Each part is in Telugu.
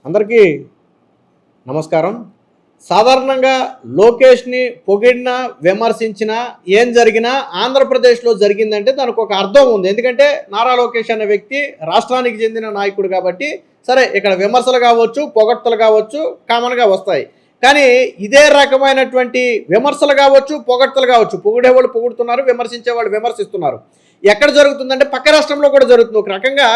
అందరికీ నమస్కారం. సాధారణంగా లోకేష్ని పొగిడినా విమర్శించినా ఏం జరిగినా ఆంధ్రప్రదేశ్లో జరిగిందంటే దానికి ఒక అర్థం ఉంది. ఎందుకంటే నారా లోకేష్ అనే వ్యక్తి రాష్ట్రానికి చెందిన నాయకుడు కాబట్టి సరే ఇక్కడ విమర్శలు కావచ్చు, పొగడ్తలు కావచ్చు కామన్గా వస్తాయి. కానీ ఇదే రకమైనటువంటి విమర్శలు కావచ్చు, పొగడ్తలు కావచ్చు, పొగిడేవాళ్ళు పొగుడుతున్నారు, విమర్శించేవాళ్ళు విమర్శిస్తున్నారు. ఎక్కడ జరుగుతుందంటే పక్క రాష్ట్రంలో కూడా జరుగుతుంది. ఒక రకంగా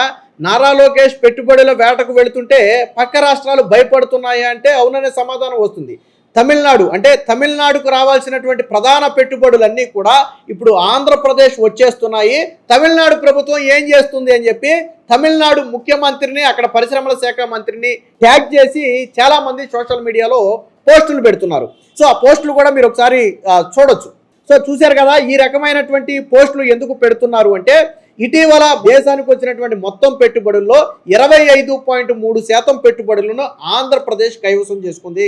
నారా లోకేష్ పెట్టుబడుల వేటకు వెళుతుంటే పక్క రాష్ట్రాలు భయపడుతున్నాయా అంటే అవుననే సమాధానం వస్తుంది. తమిళనాడుకు రావాల్సినటువంటి ప్రధాన పెట్టుబడులన్నీ కూడా ఇప్పుడు ఆంధ్రప్రదేశ్ వచ్చేస్తున్నాయి. తమిళనాడు ప్రభుత్వం ఏం చేస్తుంది అని చెప్పి తమిళనాడు ముఖ్యమంత్రిని, అక్కడ పరిశ్రమల శాఖ మంత్రిని ట్యాగ్ చేసి చాలామంది సోషల్ మీడియాలో పోస్టులు పెడుతున్నారు. సో ఆ పోస్టులు కూడా మీరు ఒకసారి చూడొచ్చు. సో చూశారు కదా, ఈ రకమైనటువంటి పోస్టులు ఎందుకు పెడుతున్నారు అంటే ఇటీవల దేశానికి వచ్చినటువంటి మొత్తం పెట్టుబడుల్లో 25.3% పెట్టుబడులను ఆంధ్రప్రదేశ్ కైవసం చేసుకుంది.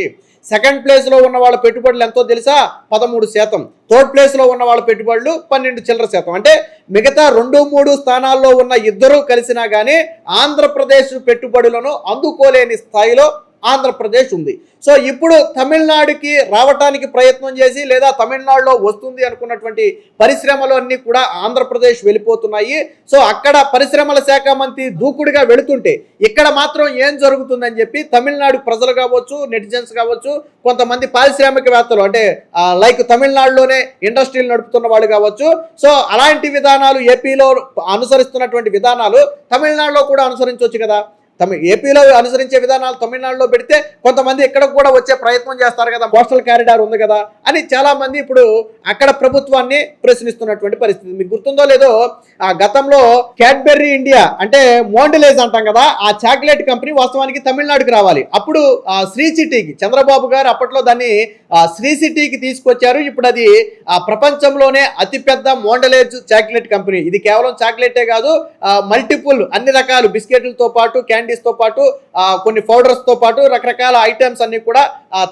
సెకండ్ ప్లేస్లో ఉన్న వాళ్ళ పెట్టుబడులు ఎంతో తెలుసా? 13%. థర్డ్ ప్లేస్లో ఉన్న వాళ్ళ పెట్టుబడులు 12% అంటే మిగతా 2-3 స్థానాల్లో ఉన్న ఇద్దరూ కలిసినా కానీ ఆంధ్రప్రదేశ్ పెట్టుబడులను అందుకోలేని స్థాయిలో ఆంధ్రప్రదేశ్ ఉంది. సో ఇప్పుడు తమిళనాడుకి రావటానికి ప్రయత్నం చేసి లేదా తమిళనాడులో వస్తుంది అనుకున్నటువంటి పరిశ్రమలు అన్నీ కూడా ఆంధ్రప్రదేశ్ వెళ్ళిపోతున్నాయి. సో అక్కడ పరిశ్రమల శాఖ మంత్రి దూకుడుగా వెళుతుంటే ఇక్కడ మాత్రం ఏం జరుగుతుందని చెప్పి తమిళనాడు ప్రజలు కావచ్చు, నెటిజన్స్ కావచ్చు, కొంతమంది పారిశ్రామికవేత్తలు అంటే లైక్ తమిళనాడులోనే ఇండస్ట్రీలు నడుపుతున్న వాళ్ళు కావచ్చు, సో అలాంటి విధానాలు ఏపీలో అనుసరిస్తున్నటువంటి విధానాలు తమిళనాడులో కూడా అనుసరించవచ్చు కదా. ఏపీలో అనుసరించే విధానాలు తమిళనాడులో పెడితే కొంతమంది ఇక్కడ కూడా వచ్చే ప్రయత్నం చేస్తారు కదా, కోస్టల్ కారిడార్ ఉంది కదా అని చాలామంది ఇప్పుడు అక్కడ ప్రభుత్వాన్ని ప్రశ్నిస్తున్నటువంటి పరిస్థితి. మీకు గుర్తుందో లేదో, గతంలో క్యాడ్బెర్రీ ఇండియా అంటే మోండిలేజ్ అంటాం కదా, ఆ చాక్లెట్ కంపెనీ వాస్తవానికి తమిళనాడుకి రావాలి. అప్పుడు శ్రీ సిటీకి చంద్రబాబు గారు అప్పట్లో దాన్ని శ్రీ సిటీకి తీసుకొచ్చారు. ఇప్పుడు అది ప్రపంచంలోనే అతిపెద్ద మోండలేజ్ చాక్లెట్ కంపెనీ. ఇది కేవలం చాక్లెటే కాదు, మల్టిపుల్ అన్ని రకాల బిస్కెట్లతో పాటు తో పాటు కొన్ని పౌడర్స్ తో పాటు రకరకాల ఐటమ్స్ అన్ని కూడా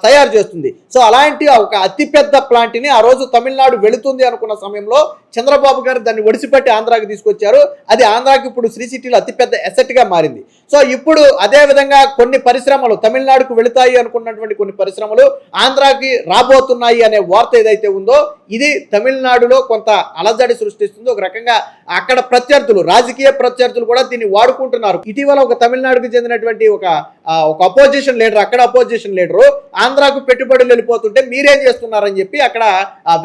తయారు చేస్తుంది. సో అలాంటి ఒక అతిపెద్ద ప్లాంట్ ని ఆ రోజు తమిళనాడు వెళుతుంది అనుకున్న సమయంలో చంద్రబాబు గారు దాన్ని ఒడిసిపెట్టి ఆంధ్రాకి తీసుకొచ్చారు. అది ఆంధ్రాకి ఇప్పుడు శ్రీ సిటీలో అతిపెద్ద ఎసెట్ గా మారింది. సో ఇప్పుడు అదే విధంగా కొన్ని పరిశ్రమలు తమిళనాడుకు వెళుతాయి అనుకున్నటువంటి కొన్ని పరిశ్రమలు ఆంధ్రాకి రాబోతున్నాయి అనే వార్త ఏదైతే ఉందో ఇది తమిళనాడులో కొంత అలజడి సృష్టిస్తుంది. ఒక రకంగా అక్కడ ప్రత్యర్థులు, రాజకీయ ప్రత్యర్థులు కూడా దీన్ని వాడుకుంటున్నారు. ఇటీవల ఒక తమిళనాడుకు చెందినటువంటి ఒక అపోజిషన్ లీడర్, అక్కడ అపోజిషన్ లీడరు ఆంధ్రాకు పెట్టుబడులు వెళ్ళిపోతుంటే మీరేం చేస్తున్నారని చెప్పి అక్కడ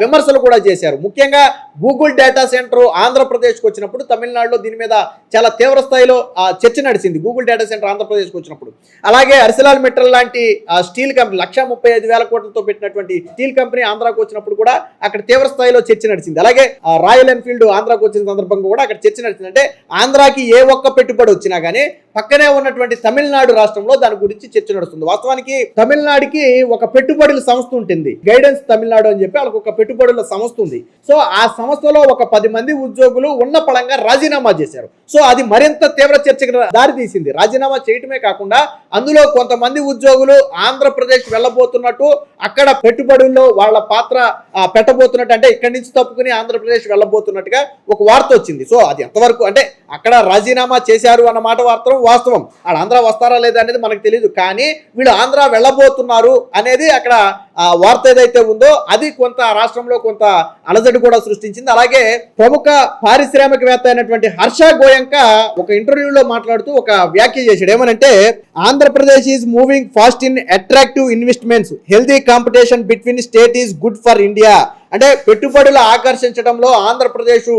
విమర్శలు కూడా చేశారు. ముఖ్యంగా గూగుల్ డేటా సెంటర్ ఆంధ్రప్రదేశ్కి వచ్చినప్పుడు తమిళనాడులో దీని మీద చాలా తీవ్ర స్థాయిలో చర్చ నడిచింది. గూగుల్ డేటా సెంటర్ ఆంధ్రప్రదేశ్కి వచ్చినప్పుడు అలాగే అర్సిలాల్ మెటల్ లాంటి స్టీల్ కంపెనీ 1,35,000 కోట్లతో పెట్టినటువంటి స్టీల్ కంపెనీ ఆంధ్రాకు వచ్చినప్పుడు కూడా అక్కడ తీవ్ర స్థాయిలో చర్చ నడిచింది. అలాగే రాయల్ ఎన్ఫీల్డ్ ఆంధ్రాకు వచ్చిన సందర్భంగా కూడా అక్కడ చర్చ నడిచింది. అంటే ఆంధ్రాకి ఏ ఒక్క పెట్టుబడి వచ్చినా కానీ పక్కనే ఉన్నటువంటి తమిళనాడు రాష్ట్రంలో దాని గురించి చర్చ నడుస్తుంది. వాస్తవానికి తమిళనాడుకి ఒక పెట్టుబడుల సంస్థ ఉంటుంది, గైడెన్స్ తమిళనాడు అని చెప్పి వాళ్ళకి ఒక పెట్టుబడుల సంస్థ ఉంది. సో ఆ సంస్థలో ఒక 10 మంది ఉద్యోగులు ఉన్న పళంగా రాజీనామా చేశారు. సో అది మరింత తీవ్ర చర్చకు దారి తీసింది. రాజీనామా చేయటమే కాకుండా అందులో కొంతమంది ఉద్యోగులు ఆంధ్రప్రదేశ్ వెళ్ళబోతున్నట్టు, అక్కడ పెట్టుబడుల్లో వాళ్ళ పాత్ర పెట్టబోతున్నట్టు, అంటే ఇక్కడి నుంచి తప్పుకుని ఆంధ్రప్రదేశ్ వెళ్ళబోతున్నట్టుగా ఒక వార్త వచ్చింది. సో అది ఎంతవరకు అంటే అక్కడ రాజీనామా చేశారు అన్న మాట వాస్తవం. వాళ్ళు ఆంధ్ర వస్తారా లేదా అనేది మనకు తెలియదు, కానీ వీళ్ళు ఆంధ్ర వెళ్ళబోతున్నారు అనేది అక్కడ వార్త ఏదైతే ఉందో అది కొంత రాష్ట్రంలో కొంత అలజడి కూడా సృష్టించింది. అలాగే ప్రముఖ పారిశ్రామికవేత్త అయినటువంటి హర్ష గోయంక ఒక ఇంటర్వ్యూలో మాట్లాడుతూ ఒక వ్యాఖ్య చేశాడు. ఏమనంటే Andhra Pradesh is moving fast in attractive investments, healthy competition between state is good for India. అంటే పెట్టుబడులు ఆకర్షించడంలో ఆంధ్రప్రదేశ్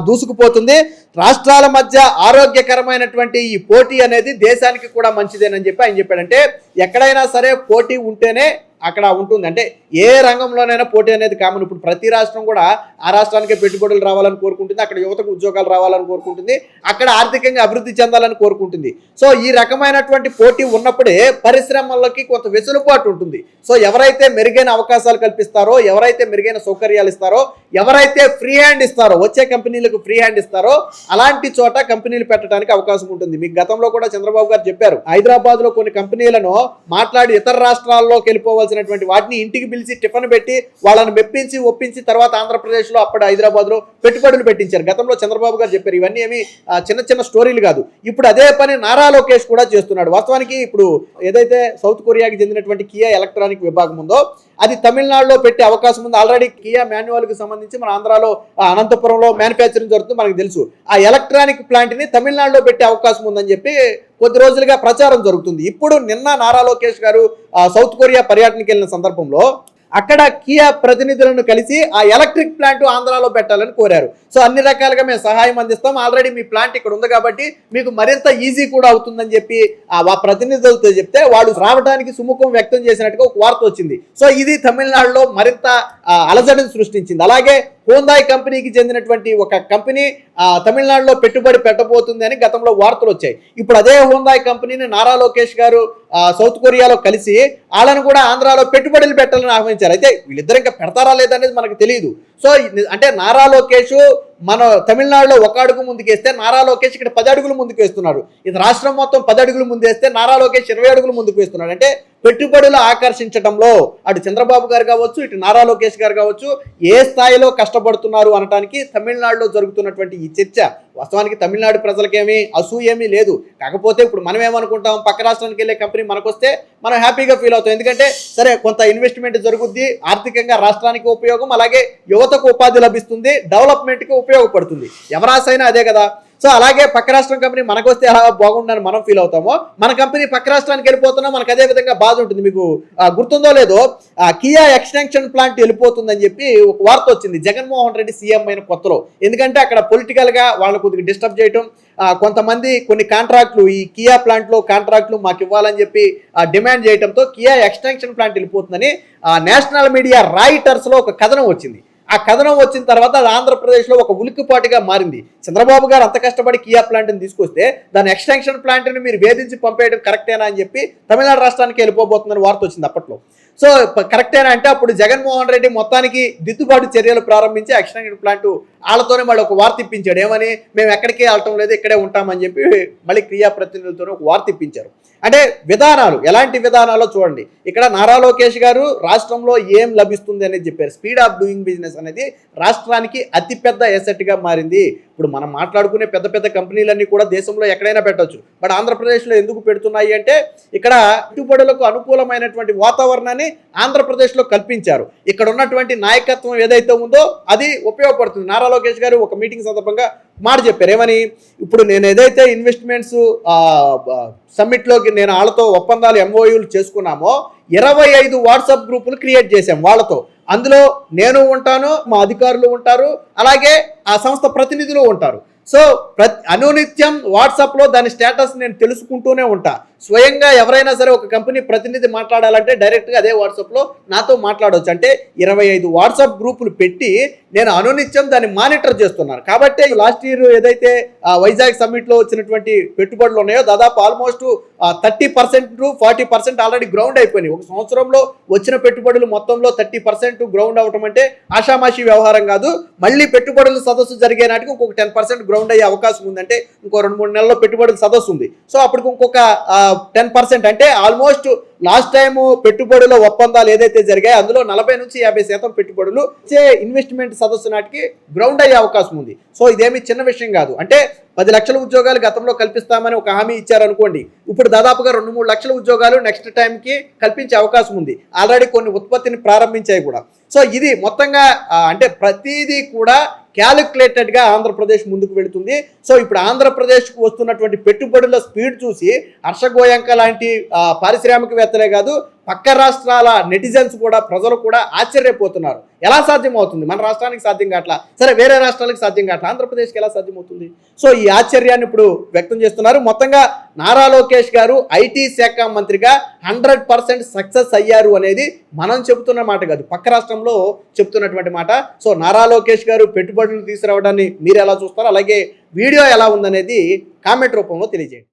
దూసుకుపోతుంది. రాష్ట్రాల మధ్య ఆరోగ్యకరమైనటువంటి ఈ పోటీ అనేది దేశానికి కూడా మంచిదేనని చెప్పి ఆయన చెప్పాడంటే ఎక్కడైనా సరే పోటీ ఉంటేనే అక్కడ ఉంటుంది. అంటే ఏ రంగంలోనైనా పోటీ అనేది కామన్. ఇప్పుడు ప్రతి రాష్ట్రం కూడా ఆ రాష్ట్రానికే పెట్టుబడులు రావాలని కోరుకుంటుంది, అక్కడ యువతకు ఉద్యోగాలు రావాలని కోరుకుంటుంది, అక్కడ ఆర్థికంగా అభివృద్ధి చెందాలని కోరుకుంటుంది. సో ఈ రకమైనటువంటి పోటీ ఉన్నప్పుడే పరిశ్రమలకి కొంత వెసులుబాటు ఉంటుంది. సో ఎవరైతే మెరుగైన అవకాశాలు కల్పిస్తారో, ఎవరైతే మెరుగైన సౌకర్యాలు ఇస్తారో, ఎవరైతే ఫ్రీ హ్యాండ్ ఇస్తారో, వచ్చే కంపెనీలకు ఫ్రీ హ్యాండ్ ఇస్తారో అలాంటి చోట కంపెనీలు పెట్టడానికి అవకాశం ఉంటుంది. మీకు గతంలో కూడా చంద్రబాబు గారు చెప్పారు, హైదరాబాద్లో కొన్ని కంపెనీలను మాట్లాడి ఇతర రాష్ట్రాల్లోకి వెళ్ళిపోవాలి కావాల్సినటువంటి వాటిని ఇంటికి పిలిచి టిఫిన్ పెట్టి వాళ్ళని మెప్పించి ఒప్పించి తర్వాత ఆంధ్రప్రదేశ్లో అప్పుడు హైదరాబాద్లో పెట్టుబడులు పెట్టించారు. గతంలో చంద్రబాబు గారు చెప్పారు. ఇవన్నీ ఏమి చిన్న చిన్న స్టోరీలు కాదు. ఇప్పుడు అదే పని నారా లోకేష్ కూడా చేస్తున్నాడు. వాస్తవానికి ఇప్పుడు ఏదైతే సౌత్ కొరియాకి చెందినటువంటి కియా ఎలక్ట్రానిక్ విభాగం ఉందో అది తమిళనాడులో పెట్టే అవకాశం ఉంది. ఆల్రెడీ కియా మాన్యువల్కి సంబంధించి మన ఆంధ్రాలో అనంతపురంలో మ్యానుఫ్యాక్చరింగ్ జరుగుతుంది, మనకు తెలుసు. ఆ ఎలక్ట్రానిక్ ప్లాంట్ని తమిళనాడులో పెట్టే అవకాశం ఉందని చెప్పి కొద్ది రోజులుగా ప్రచారం జరుగుతుంది. ఇప్పుడు నిన్న నారా లోకేష్ గారు సౌత్ కొరియా పర్యటనకి వెళ్ళిన సందర్భంలో అక్కడ కియా ప్రతినిధులను కలిసి ఆ ఎలక్ట్రిక్ ప్లాంట్ ఆంధ్రాలో పెట్టాలని కోరారు. సో అన్ని రకాలుగా మేము సహాయం అందిస్తాం, ఆల్రెడీ మీ ప్లాంట్ ఇక్కడ ఉంది కాబట్టి మీకు మరింత ఈజీ కూడా అవుతుందని చెప్పి ఆ ప్రతినిధులతో చెప్తే వాళ్ళు రావడానికి సుముఖం వ్యక్తం చేసినట్టుగా ఒక వార్త వచ్చింది. సో ఇది తమిళనాడులో మరింత అలజడిని సృష్టించింది. అలాగే హోందాయ్ కంపెనీకి చెందినటువంటి ఒక కంపెనీ తమిళనాడులో పెట్టుబడి పెట్టబోతుంది అని గతంలో వార్తలు వచ్చాయి. ఇప్పుడు అదే హోందాయ్ కంపెనీని నారా లోకేష్ గారు సౌత్ కొరియాలో కలిసి వాళ్ళని కూడా ఆంధ్రాలో పెట్టుబడులు పెట్టాలని ఆహ్వానించారు. అయితే వీళ్ళిద్దరు ఇంకా పెడతారా లేదనేది మనకు తెలియదు. సో అంటే నారా లోకేష్ మన తమిళనాడులో ఒక అడుగు ముందుకేస్తే నారా లోకేష్ ఇక్కడ 10 అడుగులు ముందుకు వేస్తున్నాడు. ఇది రాష్ట్రం మొత్తం 10 అడుగులు ముందేస్తే నారా లోకేష్ 20 అడుగులు ముందుకు వేస్తున్నాడు. అంటే పెట్టుబడులు ఆకర్షించడంలో అటు చంద్రబాబు గారు కావచ్చు, ఇటు నారా లోకేష్ గారు కావచ్చు ఏ స్థాయిలో కష్టపడుతున్నారు అనడానికి తమిళనాడులో జరుగుతున్నటువంటి ఈ చర్చ. వాస్తవానికి తమిళనాడు ప్రజలకేమీ అసూయేమీ లేదు. కాకపోతే ఇప్పుడు మనం ఏమనుకుంటాం, పక్క రాష్ట్రానికి వెళ్ళే కంపెనీ మనకొస్తే మనం హ్యాపీగా ఫీల్ అవుతాం. ఎందుకంటే సరే కొంత ఇన్వెస్ట్మెంట్ జరుగుద్ది, ఆర్థికంగా రాష్ట్రానికి ఉపయోగం, అలాగే యువతకు ఉపాధి లభిస్తుంది, డెవలప్మెంట్కి ఉపయోగపడుతుంది. ఎవరాసైనా అదే కదా. సో అలాగే పక్క రాష్ట్రం కంపెనీ మనకు వస్తే ఎలా బాగుండని మనం ఫీల్ అవుతామో, మన కంపెనీ పక్క రాష్ట్రానికి వెళ్ళిపోతున్నా మనకు అదే విధంగా బాధ ఉంటుంది. మీకు గుర్తుందో లేదో కియా ఎక్స్టెన్షన్ ప్లాంట్ వెళ్ళిపోతుందని చెప్పి ఒక వార్త వచ్చింది జగన్మోహన్ రెడ్డి సీఎం అయిన కొత్తలో. ఎందుకంటే అక్కడ పొలిటికల్గా వాళ్ళని కొద్దిగా డిస్టర్బ్ చేయటం, కొంతమంది కొన్ని కాంట్రాక్టులు ఈ కియా ప్లాంట్లో కాంట్రాక్టులు మాకు ఇవ్వాలని చెప్పి డిమాండ్ చేయడంతో కియా ఎక్స్టెన్షన్ ప్లాంట్ వెళ్ళిపోతుందని నేషనల్ మీడియా రాయిటర్స్లో ఒక కథనం వచ్చింది. ఆ కథనం వచ్చిన తర్వాత అది ఆంధ్రప్రదేశ్లో ఒక ఉలిక్కిపాటుగా మారింది. చంద్రబాబు గారు అంత కష్టపడి కియా ప్లాంట్ని తీసుకొస్తే దాని ఎక్స్టెన్షన్ ప్లాంట్ని మీరు వేధించి పంపేయడం కరెక్టేనా అని చెప్పి తమిళనాడు రాష్ట్రానికి వెళ్ళిపోబోతుందని వార్త వచ్చింది అప్పట్లో. సో కరెక్టేనా అంటే అప్పుడు జగన్మోహన్ రెడ్డి మొత్తానికి దిద్దుబాటు చర్యలు ప్రారంభించి ఎక్స్టెన్షన్ ప్లాంట్ వాళ్ళతోనే మళ్ళీ ఒక వార్త ఇప్పించాడు. ఏమని, మేము ఎక్కడికి వెళ్ళటం లేదు, ఇక్కడే ఉంటామని చెప్పి మళ్ళీ క్రియా ప్రతినిధులతోనే ఒక వార్త ఇప్పించారు. అంటే విధానాలు ఎలాంటి విధానాలో చూడండి. ఇక్కడ నారా లోకేష్ గారు రాష్ట్రంలో ఏం లభిస్తుంది అనేది చెప్పారు. స్పీడ్ ఆఫ్ డూయింగ్ బిజినెస్ అనేది రాష్ట్రానికి అతిపెద్ద ఎసెట్గా మారింది. ఇప్పుడు మనం మాట్లాడుకునే పెద్ద పెద్ద కంపెనీలన్నీ కూడా దేశంలో ఎక్కడైనా పెట్టవచ్చు, బట్ ఆంధ్రప్రదేశ్లో ఎందుకు పెడుతున్నాయి అంటే ఇక్కడ పెట్టుబడులకు అనుకూలమైనటువంటి వాతావరణాన్ని ఆంధ్రప్రదేశ్లో కల్పించారు. ఇక్కడ ఉన్నటువంటి నాయకత్వం ఏదైతే ఉందో అది ఉపయోగపడుతుంది. నారా లోకేష్ గారు ఒక మీటింగ్ సందర్భంగా మాట చెప్పారు. ఏమని, ఇప్పుడు నేను ఏదైతే ఇన్వెస్ట్మెంట్స్ సమ్మిట్లోకి నేను వాళ్ళతో ఒప్పందాలు ఎంఓయూలు చేసుకున్నామో 25 వాట్సాప్ గ్రూపులు క్రియేట్ చేశాం వాళ్ళతో. అందులో నేను ఉంటాను, మా అధికారులు ఉంటారు, అలాగే ఆ సంస్థ ప్రతినిధులు ఉంటారు. సో అనునిత్యం వాట్సాప్లో దాని స్టేటస్ నేను తెలుసుకుంటూనే ఉంటా. స్వయంగా ఎవరైనా సరే ఒక కంపెనీ ప్రతినిధి మాట్లాడాలంటే డైరెక్ట్గా అదే వాట్సాప్లో నాతో మాట్లాడవచ్చు. అంటే 25 వాట్సాప్ గ్రూపులు పెట్టి నేను అనునిత్యం దాన్ని మానిటర్ చేస్తున్నాను. కాబట్టి లాస్ట్ ఇయర్ ఏదైతే వైజాగ్ సమ్మిట్లో వచ్చినటువంటి పెట్టుబడులు ఉన్నాయో దాదాపు ఆల్మోస్ట్ 30% to 40% ఆల్రెడీ గ్రౌండ్ అయిపోయినాయి. ఒక సంవత్సరంలో వచ్చిన పెట్టుబడులు మొత్తంలో 30% గ్రౌండ్ అవటం అంటే ఆషామాషి వ్యవహారం కాదు. మళ్ళీ పెట్టుబడుల సదస్సు జరిగే నాటికి ఇంకొక 10% గ్రౌండ్ అయ్యే అవకాశం ఉందంటే ఇంకో 2-3 నెలల్లో పెట్టుబడుల సదస్సు ఉంది. సో అప్పటికి ఇంకొక 10% అంటే ఆల్మోస్ట్ లాస్ట్ టైం పెట్టుబడుల ఒప్పందాలు ఏదైతే జరిగాయో అందులో 40 నుంచి 50% పెట్టుబడులు వచ్చే ఇన్వెస్ట్మెంట్ సదస్సు నాటికి గ్రౌండ్ అయ్యే అవకాశం ఉంది. సో ఇదేమి చిన్న విషయం కాదు. అంటే 10 లక్షల ఉద్యోగాలు గతంలో కల్పిస్తామని ఒక హామీ ఇచ్చారనుకోండి, ఇప్పుడు దాదాపుగా 2-3 లక్షల ఉద్యోగాలు నెక్స్ట్ టైంకి కల్పించే అవకాశం ఉంది. ఆల్రెడీ కొన్ని ఉత్పత్తిని ప్రారంభించాయి కూడా. సో ఇది మొత్తంగా అంటే ప్రతిదీ కూడా క్యాలిక్యులేటెడ్గా ఆంధ్రప్రదేశ్ ముందుకు వెళుతుంది. సో ఇప్పుడు ఆంధ్రప్రదేశ్కు వస్తున్నటువంటి పెట్టుబడుల స్పీడ్ చూసి హర్ష గోయంక లాంటి పారిశ్రామికవేత్తలే కాదు పక్క రాష్ట్రాల నెటిజన్స్ కూడా ప్రజలు కూడా ఆశ్చర్యపోతున్నారు. ఎలా సాధ్యం అవుతుంది? మన రాష్ట్రానికి సాధ్యం కావట్లా, సరే వేరే రాష్ట్రాలకు సాధ్యం కావట్లా, ఆంధ్రప్రదేశ్కి ఎలా సాధ్యమవుతుంది? సో ఈ ఆశ్చర్యాన్ని ఇప్పుడు వ్యక్తం చేస్తున్నారు. మొత్తంగా నారా లోకేష్ గారు ఐటీ శాఖ మంత్రిగా 100% సక్సెస్ అయ్యారు అనేది మనం చెబుతున్న మాట కాదు, పక్క రాష్ట్రంలో చెబుతున్నటువంటి మాట. సో నారా లోకేష్ గారు పెట్టుబడులు తీసుకురావడాన్ని మీరు ఎలా చూస్తారో, అలాగే వీడియో ఎలా ఉందనేది కామెంట్ రూపంలో తెలియజేయండి.